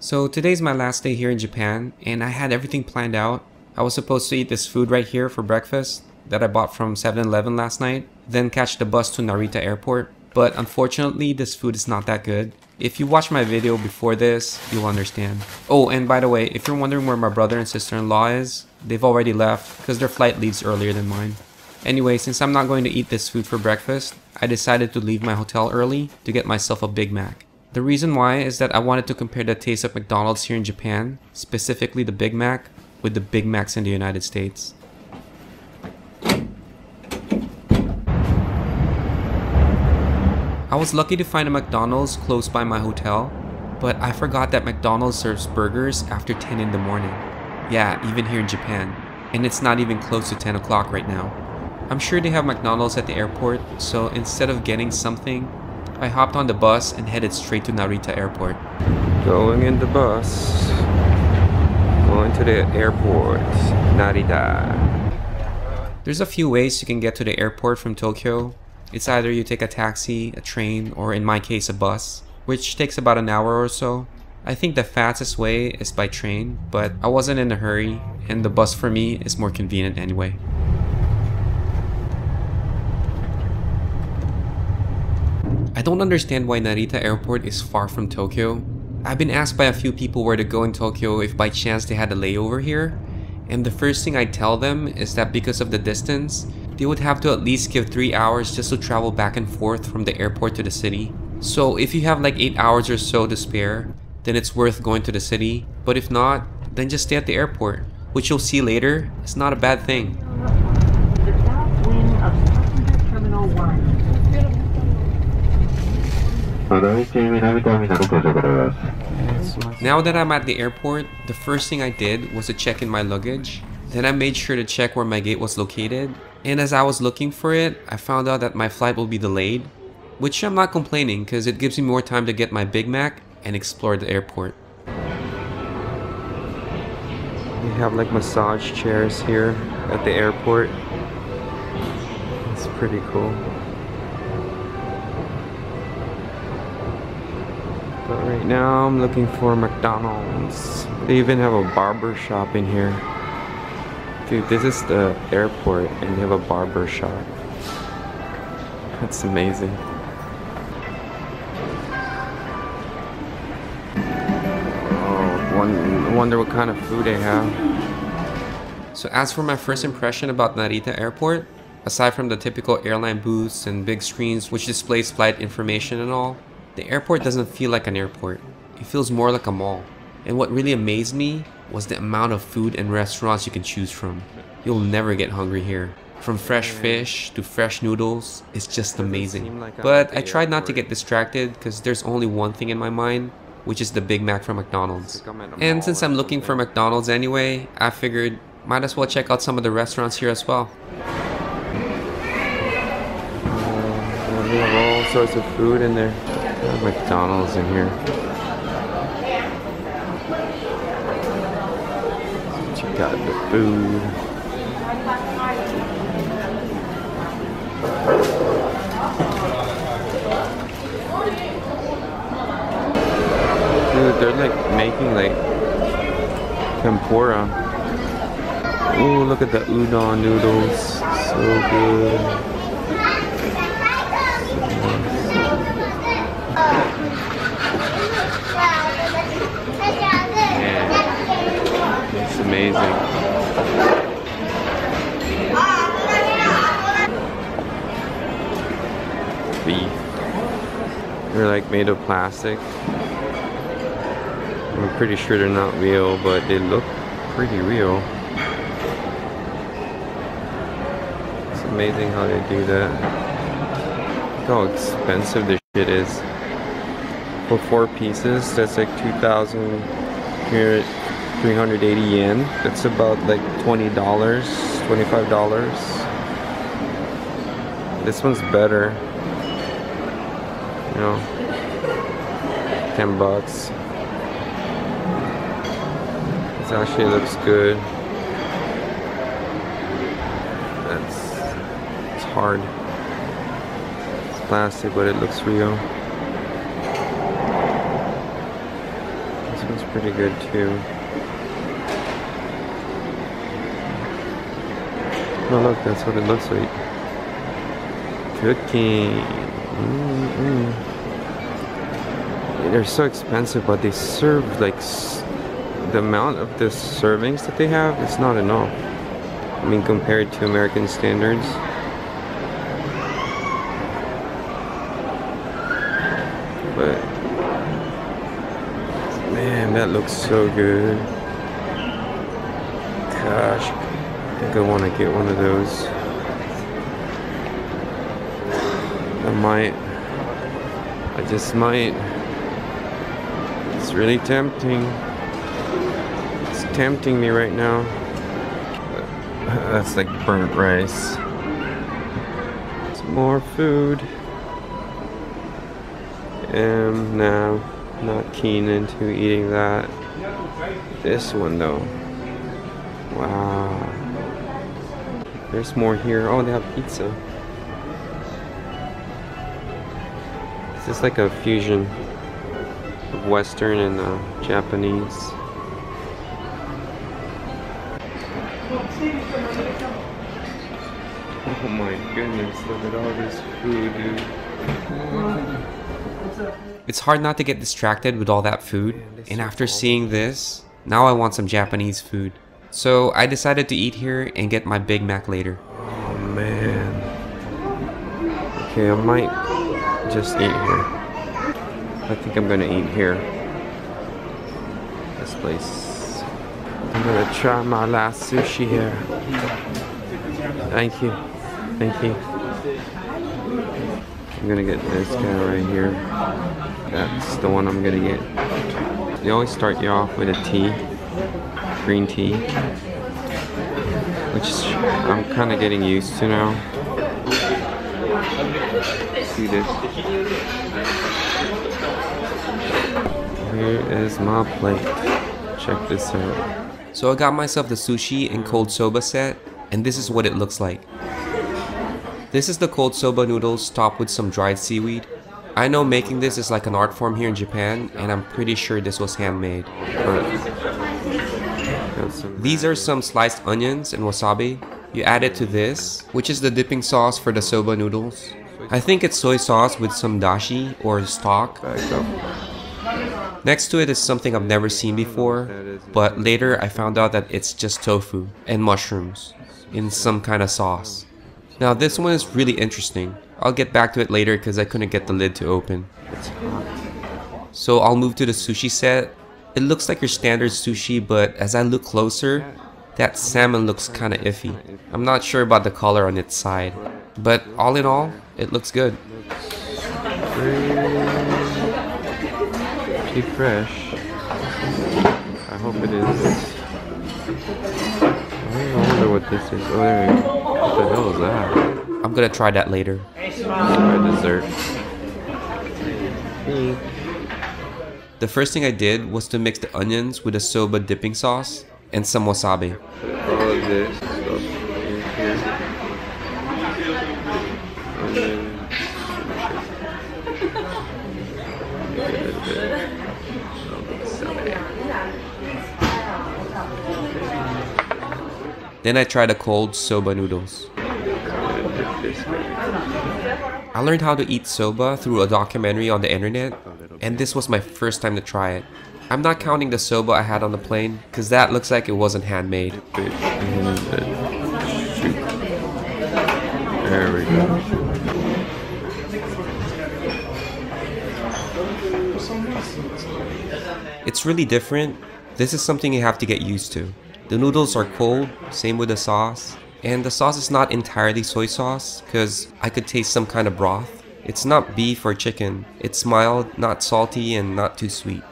So today's my last day here in Japan, and I had everything planned out. I was supposed to eat this food right here for breakfast that I bought from 7-Eleven last night, then catch the bus to Narita Airport. But unfortunately, this food is not that good. If you watched my video before this, you'll understand. Oh, and by the way, if you're wondering where my brother and sister-in-law is, they've already left because their flight leaves earlier than mine. Anyway, since I'm not going to eat this food for breakfast, I decided to leave my hotel early to get myself a Big Mac. The reason why is that I wanted to compare the taste of McDonald's here in Japan, specifically the Big Mac, with the Big Macs in the United States. I was lucky to find a McDonald's close by my hotel, but I forgot that McDonald's serves burgers after 10 in the morning. Yeah, even here in Japan. And it's not even close to 10 o'clock right now. I'm sure they have McDonald's at the airport, so instead of getting something, I hopped on the bus and headed straight to Narita Airport. Going in the bus. Going to the airport. Narita. There's a few ways you can get to the airport from Tokyo. It's either you take a taxi, a train, or in my case a bus, which takes about an hour or so. I think the fastest way is by train, but I wasn't in a hurry, and the bus for me is more convenient anyway. I don't understand why Narita Airport is far from Tokyo. I've been asked by a few people where to go in Tokyo if by chance they had a layover here, and the first thing I tell them is that because of the distance, they would have to at least give 3 hours just to travel back and forth from the airport to the city. So if you have like 8 hours or so to spare, then it's worth going to the city, but if not, then just stay at the airport, which you'll see later is not a bad thing. The south wing of Passenger Terminal 1. Now that I'm at the airport, the first thing I did was to check in my luggage. Then I made sure to check where my gate was located. And as I was looking for it, I found out that my flight will be delayed. Which I'm not complaining because it gives me more time to get my Big Mac and explore the airport. They have like massage chairs here at the airport. It's pretty cool. But right now I'm looking for McDonald's. They even have a barber shop in here. Dude, this is the airport and they have a barber shop. That's amazing. Oh, wonder what kind of food they have. So as for my first impression about Narita Airport, aside from the typical airline booths and big screens which displays flight information and all, the airport doesn't feel like an airport. It feels more like a mall. And what really amazed me was the amount of food and restaurants you can choose from. You'll never get hungry here. From fresh fish to fresh noodles, it's just amazing. But I tried not to get distracted because there's only one thing in my mind, which is the Big Mac from McDonald's. And since I'm looking for McDonald's anyway, I figured might as well check out some of the restaurants here as well. They have all sorts of food in there. McDonald's in here. Check out the food. Dude, they're like making like tempura. Ooh, look at the udon noodles. So good. It's amazing. Beef. They're like made of plastic. I'm pretty sure they're not real, but they look pretty real. It's amazing how they do that. Look how expensive this shit is. For 4 pieces, that's like 2,380 yen. That's about like $20, $25. This one's better. You know, 10 bucks. This actually looks good. It's hard. It's plastic, but it looks real. This one's pretty good too. Oh look, that's what it looks like. Cooking. They're so expensive, but they serve like the amount of the servings that they have, it's not enough. I mean, compared to American standards. But man, that looks so good. Gosh, I think I want to get one of those. I just might. It's really tempting. It's tempting me right now. That's like burnt rice. Some more food. Now, not keen into eating that. This one though. Wow. There's more here. Oh, they have pizza. This is like a fusion of Western and Japanese. Oh my goodness, look at all this food, dude. It's hard not to get distracted with all that food, and after seeing this, now I want some Japanese food. So I decided to eat here and get my Big Mac later. Oh man. Okay, I might just eat here. I think I'm gonna eat here. This place. I'm gonna try my last sushi here. Thank you. Thank you. I'm gonna get this guy right here. That's the one I'm gonna get. They always start you off with a tea. Green tea. Which I'm kind of getting used to now. See this? Here is my plate. Check this out. So I got myself the sushi and cold soba set, and this is what it looks like. This is the cold soba noodles topped with some dried seaweed. I know making this is like an art form here in Japan, and I'm pretty sure this was handmade. These are some sliced onions and wasabi. You add it to this, which is the dipping sauce for the soba noodles. I think it's soy sauce with some dashi or stock. Next to it is something I've never seen before, but later I found out that it's just tofu and mushrooms in some kind of sauce. Now this one is really interesting. I'll get back to it later because I couldn't get the lid to open. So I'll move to the sushi set. It looks like your standard sushi, but as I look closer, that salmon looks kinda iffy. I'm not sure about the color on its side, but all in all, it looks good. Pretty fresh. I hope it is. I wonder what this is. Oh, there we go. What the hell is that? I'm gonna try that later. My dessert. The first thing I did was to mix the onions with the soba dipping sauce and some wasabi. Put all of this stuff in here. And then a little bit of wasabi. Then I tried the cold soba noodles. I learned how to eat soba through a documentary on the internet, and this was my first time to try it. I'm not counting the soba I had on the plane, because that looks like it wasn't handmade. There we go. It's really different. This is something you have to get used to. The noodles are cold, same with the sauce. And the sauce is not entirely soy sauce, because I could taste some kind of broth. It's not beef or chicken. It's mild, not salty, and not too sweet.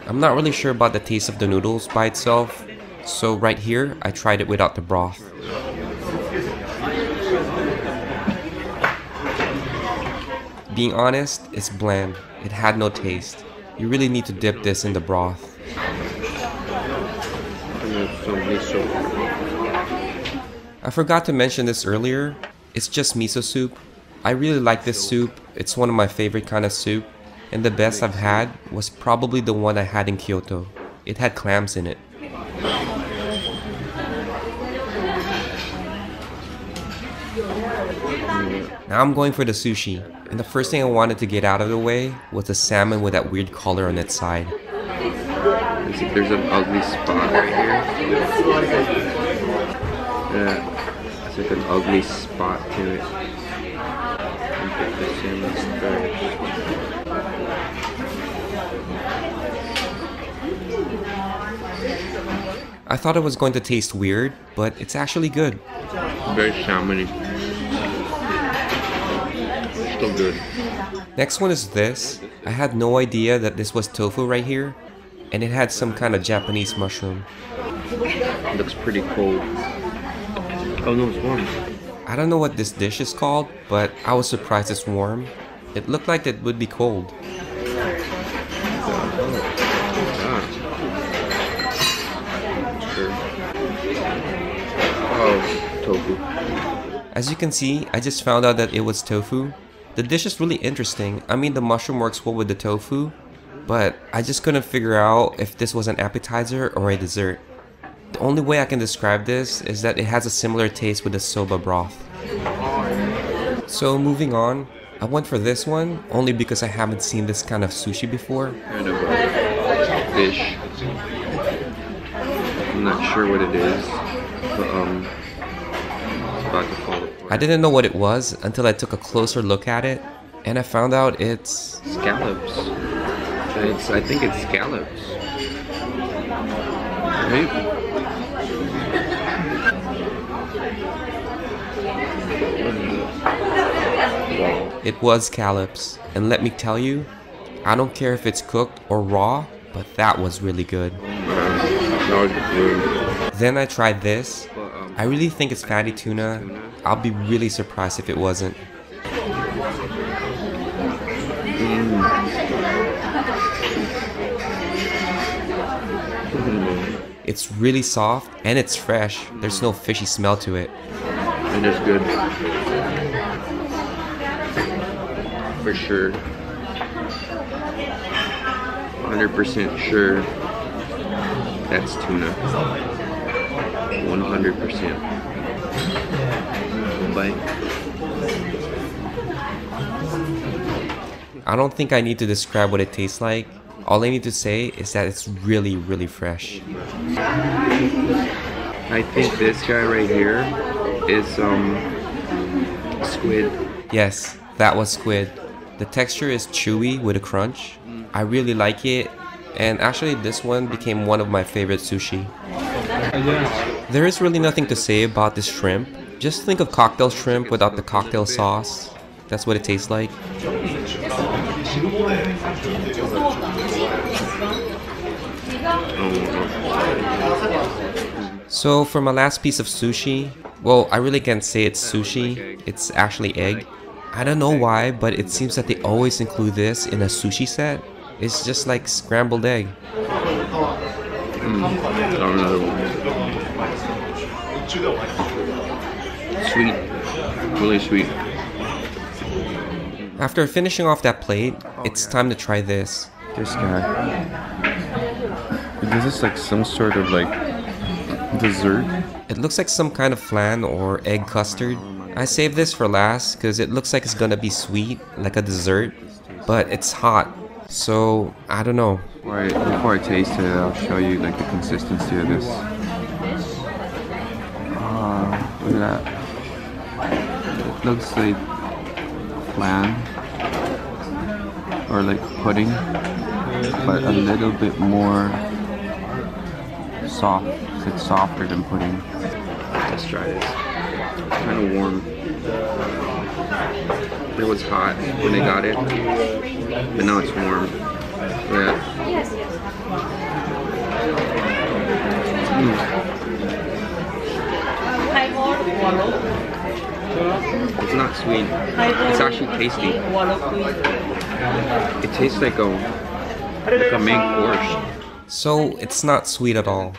I'm not really sure about the taste of the noodles by itself, so right here, I tried it without the broth. Being honest, it's bland. It had no taste. You really need to dip this in the broth. I forgot to mention this earlier. It's just miso soup. I really like this soup. It's one of my favorite kind of soup. and the best I've had was probably the one I had in Kyoto. It had clams in it. Now I'm going for the sushi, and the first thing I wanted to get out of the way was the salmon with that weird color on its side. There's an ugly spot right here. Yeah, it's like an ugly spot to it. Get the salmon started. I thought it was going to taste weird, but it's actually good. Very salmony. Still good. Next one is this. I had no idea that this was tofu right here, and it had some kind of Japanese mushroom. It looks pretty cold. Oh no, it's warm. I don't know what this dish is called, but I was surprised it's warm. It looked like it would be cold. Oh, tofu. As you can see, I just found out that it was tofu. The dish is really interesting. I mean, the mushroom works well with the tofu, but I just couldn't figure out if this was an appetizer or a dessert. The only way I can describe this is that it has a similar taste with the soba broth. So moving on, I went for this one only because I haven't seen this kind of sushi before. Kind of a fish. I'm not sure what it is, but it's about to fall apart. I didn't know what it was until I took a closer look at it, and I found out it's scallops. I think it's scallops. Right? It was scallops, and let me tell you, I don't care if it's cooked or raw, but that was really good. Then I tried this. I really think it's fatty tuna. I'll be really surprised if it wasn't. It's really soft and it's fresh. There's no fishy smell to it. And it's good. For sure. 100% sure that's tuna. 100%. Bite. I don't think I need to describe what it tastes like. All I need to say is that it's really, really fresh. I think this guy right here is squid. Yes, that was squid. The texture is chewy with a crunch. I really like it, and actually this one became one of my favorite sushi. There is really nothing to say about this shrimp. Just think of cocktail shrimp without the cocktail sauce. That's what it tastes like. So for my last piece of sushi, well, I really can't say it's sushi. It's actually egg. I don't know why, but it seems that they always include this in a sushi set. It's just like scrambled egg. Sweet. Really sweet. After finishing off that plate, it's time to try this. This guy. Is this like some sort of like dessert? It looks like some kind of flan or egg custard. I saved this for last because it looks like it's gonna be sweet, like a dessert, but it's hot, so I don't know. Before I taste it, I'll show you like the consistency of this. Look at that. It looks like flan or like pudding, but a little bit more soft. It's softer than pudding. Let's try this. It's kind of warm. It was hot when they got it, but now it's warm. Yeah. It's not sweet. It's actually tasty. It tastes like a main course. So it's not sweet at all.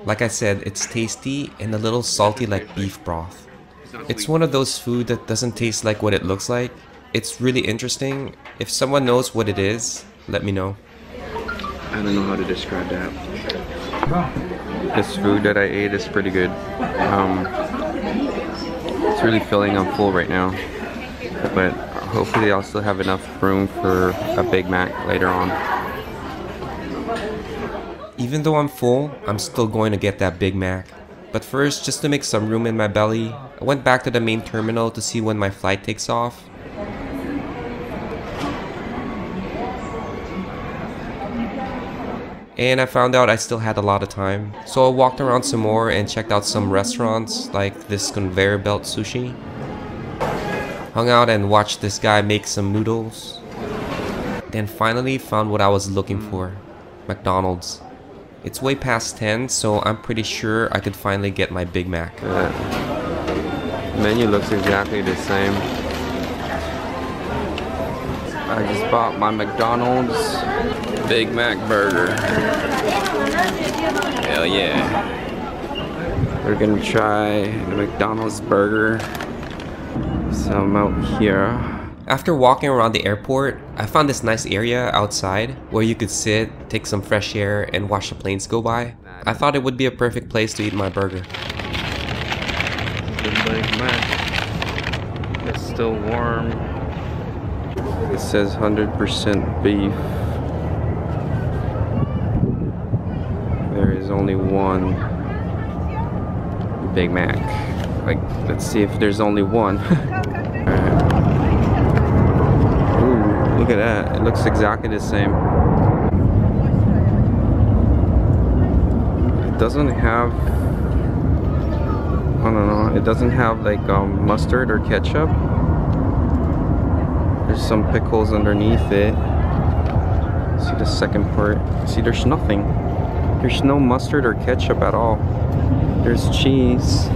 Like I said, it's tasty and a little salty like beef broth. It's one of those food that doesn't taste like what it looks like. It's really interesting. If someone knows what it is, let me know. I don't know how to describe that. This food that I ate is pretty good. It's really filling. I'm full right now, but hopefully I'll still have enough room for a Big Mac later on. Even though I'm full, I'm still going to get that Big Mac. But first, just to make some room in my belly, I went back to the main terminal to see when my flight takes off. And I found out I still had a lot of time. So I walked around some more and checked out some restaurants like this conveyor belt sushi. Hung out and watched this guy make some noodles. Then finally found what I was looking for. McDonald's. It's way past 10, so I'm pretty sure I could finally get my Big Mac. The menu looks exactly the same. I just bought my McDonald's Big Mac burger. Hell yeah. We're gonna try the McDonald's burger. So I'm out here. After walking around the airport, I found this nice area outside where you could sit, take some fresh air, and watch the planes go by. I thought it would be a perfect place to eat my burger. Big Mac. It's still warm. It says 100% beef. There is only one Big Mac. Like, let's see if there's only one. Alright. Ooh, look at that. It looks exactly the same. It doesn't have, I don't know, it doesn't have like mustard or ketchup. There's some pickles underneath it. See the second part. See, there's nothing. There's no mustard or ketchup at all. There's cheese.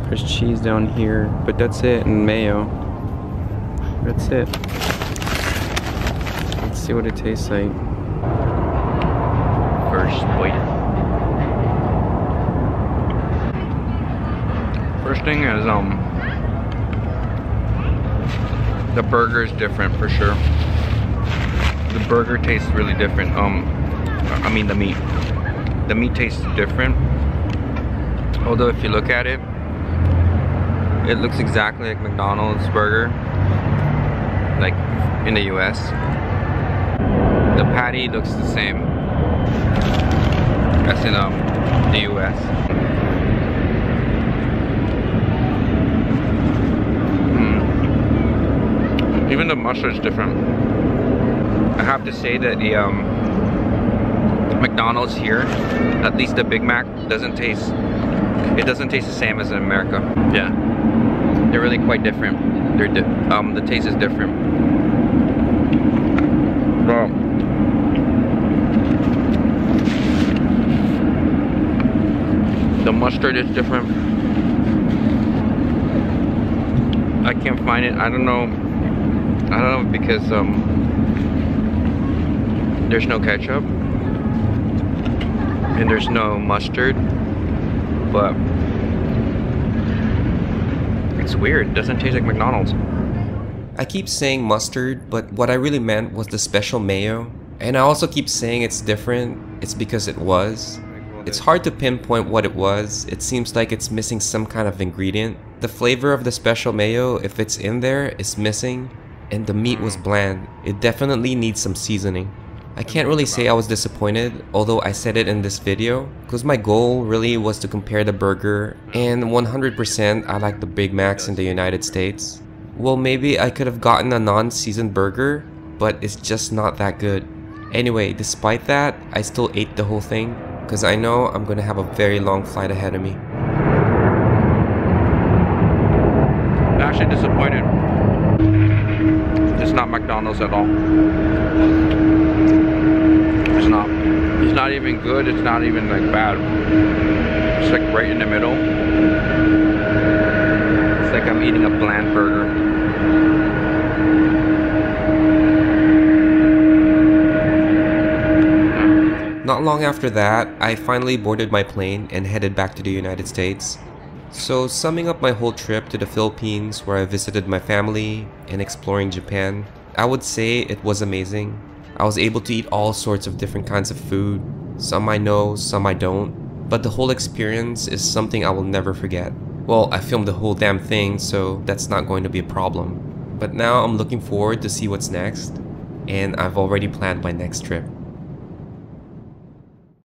There's cheese down here, but that's it, and mayo. That's it. Let's see what it tastes like. First bite. First thing is the burger is different for sure. The burger tastes really different. I mean the meat. The meat tastes different. Although if you look at it, it looks exactly like McDonald's burger, like in the US. The patty looks the same as in the US. Even the mustard's different. I have to say that the McDonald's here, at least the Big Mac, doesn't taste the same as in America. Yeah, they're really quite different. The taste is different. Well, the mustard is different. I can't find it. I don't know because there's no ketchup and there's no mustard, but it's weird. It doesn't taste like McDonald's. I keep saying mustard, but what I really meant was the special mayo. And I also keep saying it's different. It's because it was. It's hard to pinpoint what it was. It seems like it's missing some kind of ingredient. The flavor of the special mayo, if it's in there, is missing. And the meat was bland. It definitely needs some seasoning. I can't really say I was disappointed, although I said it in this video, because my goal really was to compare the burger, and 100% I like the Big Macs in the United States. Well, maybe I could have gotten a non-seasoned burger, but it's just not that good. Anyway, despite that, I still ate the whole thing, because I know I'm gonna have a very long flight ahead of me. I'm actually disappointed. It's not McDonald's at all. It's not. It's not even good. It's not even like bad. It's like right in the middle. It's like I'm eating a bland burger. Not long after that, I finally boarded my plane and headed back to the United States. So summing up my whole trip to the Philippines where I visited my family and exploring Japan, I would say it was amazing. I was able to eat all sorts of different kinds of food. Some I know, some I don't. But the whole experience is something I will never forget. Well, I filmed the whole damn thing, so that's not going to be a problem. But now I'm looking forward to see what's next, and I've already planned my next trip.